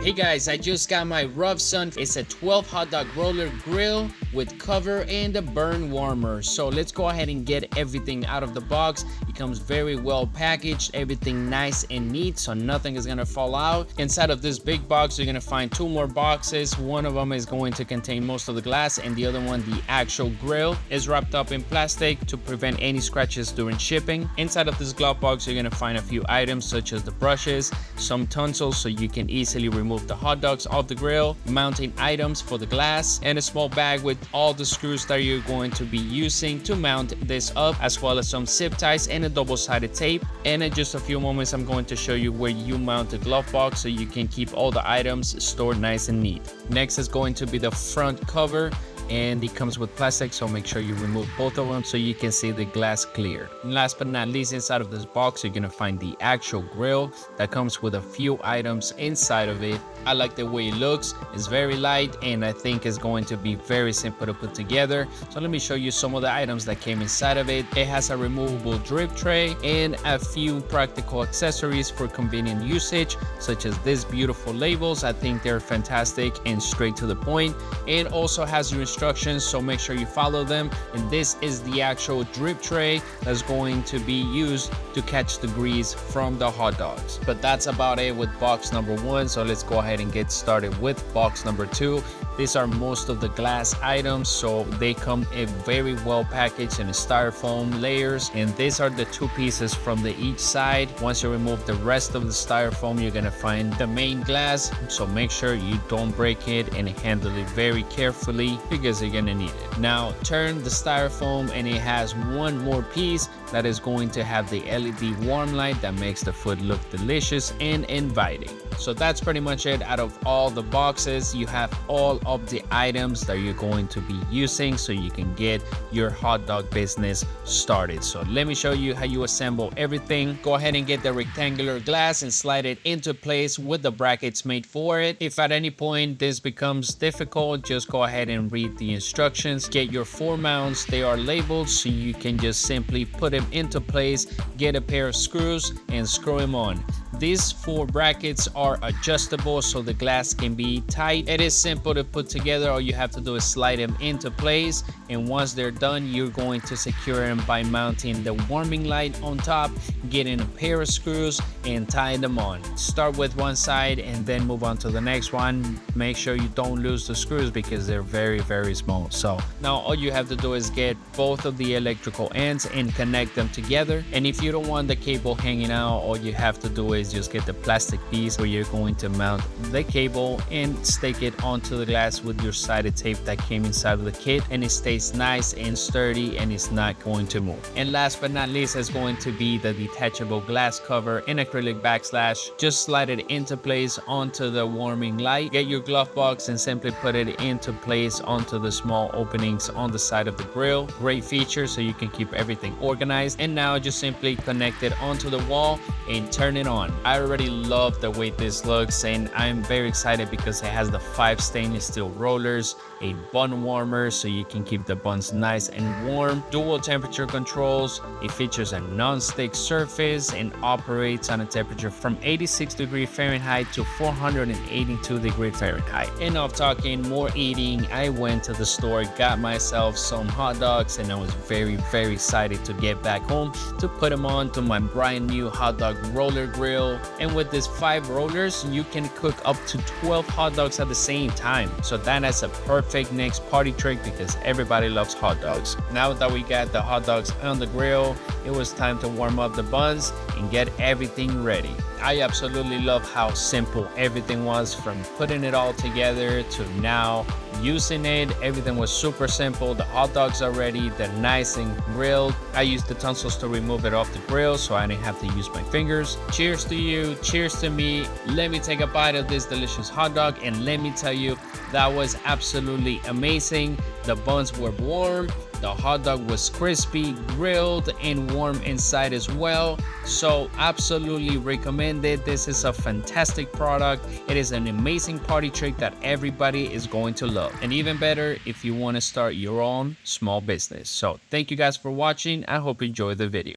Hey guys, I just got my ROVSUN. It's a 12 hot dog roller grill with cover and a Bun Warmer. So let's go ahead and get everything out of the box. It comes very well packaged, everything nice and neat, so nothing is gonna fall out. Inside of this big box, you're gonna find two more boxes. One of them is going to contain most of the glass, and the other one, the actual grill, is wrapped up in plastic to prevent any scratches during shipping. Inside of this glove box, you're gonna find a few items such as the brushes, some tonsils so you can easily remove the hot dogs off the grill, mounting items for the glass, and a small bag with all the screws that you're going to be using to mount this up, as well as some zip ties and a double-sided tape. And in just a few moments, I'm going to show you where you mount the glove box so you can keep all the items stored nice and neat. Next is going to be the front cover, and it comes with plastic, so make sure you remove both of them so you can see the glass clear. And last but not least, inside of this box, you're gonna find the actual grill that comes with a few items inside of it. I like the way it looks. It's very light, and I think it's going to be very simple to put together. So let me show you some of the items that came inside of it. It has a removable drip tray and a few practical accessories for convenient usage, such as these beautiful labels. I think they're fantastic and straight to the point. It also has your instructions, so make sure you follow them. And this is the actual drip tray that's going to be used to catch the grease from the hot dogs. But that's about it with box number one, so let's go ahead and get started with box number two. These are most of the glass items, so they come in very well packaged in styrofoam layers, and these are the two pieces from the each side. Once you remove the rest of the styrofoam, you're gonna find the main glass, so make sure you don't break it and handle it very carefully because you're gonna need it. Now turn the styrofoam, and it has one more piece that is going to have the LED warm light that makes the food look delicious and inviting. So that's pretty much it. Out of all the boxes, you have all of the items that you're going to be using so you can get your hot dog business started. So let me show you how you assemble everything. Go ahead and get the rectangular glass and slide it into place with the brackets made for it. If at any point this becomes difficult, just go ahead and read the instructions. Get your 4 mounts. They are labeled, so you can just simply put them into place. Get a pair of screws and screw them on. These 4 brackets are adjustable so the glass can be tight. It is simple to put together. All you have to do is slide them into place, and once they're done, you're going to secure them by mounting the warming light on top, getting a pair of screws and tying them on. Start with one side and then move on to the next one. Make sure you don't lose the screws because they're very small. So now all you have to do is get both of the electrical ends and connect them together. And if you don't want the cable hanging out, all you have to do is just get the plastic piece where you're going to mount the cable and stick it onto the glass with your sided tape that came inside of the kit, and it stays nice and sturdy and it's not going to move. And last but not least is going to be the detachable glass cover in acrylic backslash. Just slide it into place onto the warming light. Get your glove box and simply put it into place onto the small openings on the side of the grill. Great feature so you can keep everything organized. And now just simply connect it onto the wall and turn it on. I already love the way this looks, and I'm very excited because it has the 5 stainless steel rollers, a bun warmer so you can keep the buns nice and warm, dual temperature controls. It features a non-stick surface and operates on a temperature from 86 degrees Fahrenheit to 482 degrees Fahrenheit. Enough talking, more eating. I went to the store, got myself some hot dogs, and I was very excited to get back home to put them on to my brand new hot dog roller grill. And with these 5 rollers, you can cook up to 12 hot dogs at the same time. So that is a perfect next party trick because everybody loves hot dogs. Now that we got the hot dogs on the grill, it was time to warm up the buns and get everything ready. I absolutely love how simple everything was, from putting it all together to now using it. Everything was super simple. The hot dogs are ready, they're nice and grilled. I used the tonsils to remove it off the grill so I didn't have to use my fingers. Cheers to you, cheers to me. Let me take a bite of this delicious hot dog, and let me tell you, that was absolutely amazing. The buns were warm, the hot dog was crispy, grilled, and warm inside as well. So absolutely recommend it. This is a fantastic product. It is an amazing party trick that everybody is going to love. And even better if you want to start your own small business. So thank you guys for watching. I hope you enjoyed the video.